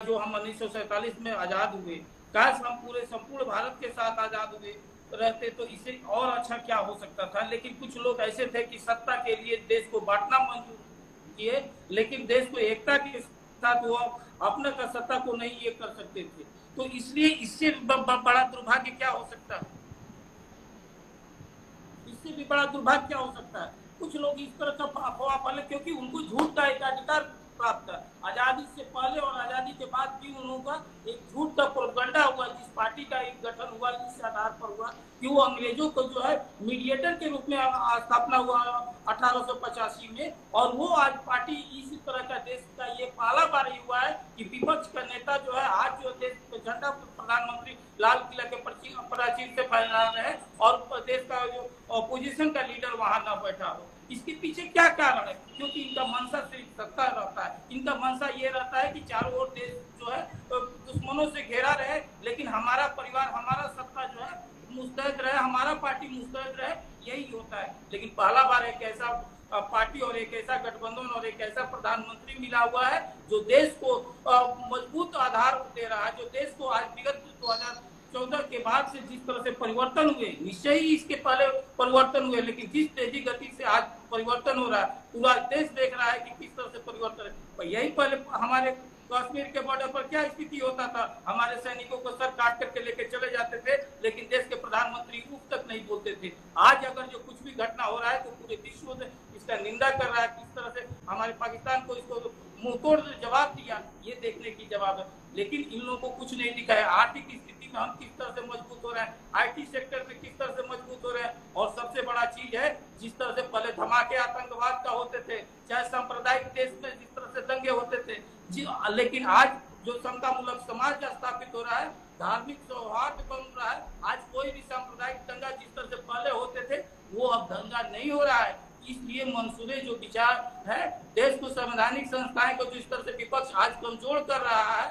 जो हम 1947 में आजाद हुए, काश हम पूरे संपूर्ण भारत के साथ आजाद हुए रहते तो इसे और अच्छा क्या हो सकता था। लेकिन कुछ लोग ऐसे थे कि सत्ता के लिए देश को बांटना मंजूर किए, लेकिन देश को एकता के साथ वो अपने का सत्ता को नहीं ये कर सकते थे। तो इसलिए इससे बड़ा दुर्भाग्य क्या हो सकता है, इससे भी बड़ा दुर्भाग्य क्या हो सकता है। कुछ लोग इस तरह का अफवाह फैले क्योंकि उनको झूठ का एक अधिकार प्राप्त है। आजादी से पहले और आजादी के बाद भी उन लोगों का एक झूठ का प्रोपगंडा हुआ, जिस पार्टी का एक गठन हुआ इस आधार पर हुआ कि वो अंग्रेजों को जो है मीडिएटर के रूप में स्थापना हुआ 1885 में, और वो आज पार्टी इसी तरह का देश का ये पहला बार ही हुआ है कि विपक्ष का नेता जो है आज जो देश का झंडा प्रधानमंत्री लाल किला के प्राचीर से फहरा रहे हैं और देश का जो ऑपोजिशन का लीडर वहां ना बैठा हो। इसके पीछे क्या कारण है? क्योंकि इनका मंशा सिर्फ सत्ता रहता है। इनका मंशा ये रहता है कि चारों ओर देश जो है दुश्मनों से घेरा रहे, लेकिन हमारा परिवार, हमारा सत्ता जो है मुस्तैद रहे, हमारा पार्टी मुस्तैद रहे, यही होता है। लेकिन पहला बार एक ऐसा पार्टी और एक ऐसा गठबंधन और एक ऐसा प्रधानमंत्री मिला हुआ है जो देश को मजबूत आधार दे रहा है, जो देश को आज विगत 2014 के बाद से जिस तरह से परिवर्तन हुए, निश्चय ही इसके पहले परिवर्तन हुए, लेकिन जिस तेजी गति से आज परिवर्तन हो रहा है, पूरा देश देख रहा है कि किस तरह से परिवर्तन है। यही पहले हमारे कश्मीर के बॉर्डर पर क्या स्थिति होता था, हमारे सैनिकों को सर काट करके लेके चले जाते थे, लेकिन देश के प्रधानमंत्री उफ तक नहीं बोलते थे। आज अगर जो कुछ भी घटना हो रहा है तो पूरे विश्व इसका निंदा कर रहा है, किस तरह से हमारे पाकिस्तान को इसको मुंह तोड़ जवाब दिया, ये देखने की जवाब है। लेकिन इन लोगों को कुछ नहीं दिखा है। आर्थिक स्थिति में हम किस तरह से मजबूत हो रहे हैं, आईटी सेक्टर में किस तरह से मजबूत हो रहे हैं, और सबसे बड़ा चीज है जिस तरह से पहले धमाके आतंकवाद का होते थे, चाहे सांप्रदायिक देश में जिस तरह से दंगे होते थे लेकिन आज जो समता मूलक समाज स्थापित हो रहा है, धार्मिक सौहार्द बन रहा है, आज कोई भी सांप्रदायिक दंगा जिस तरह से पहले होते थे वो अब दंगा नहीं हो रहा है। इसलिए मंसूरे जो विचार है, देश को संवैधानिक संस्थाएं को जिस तरह से विपक्ष आज कमजोर कर रहा है,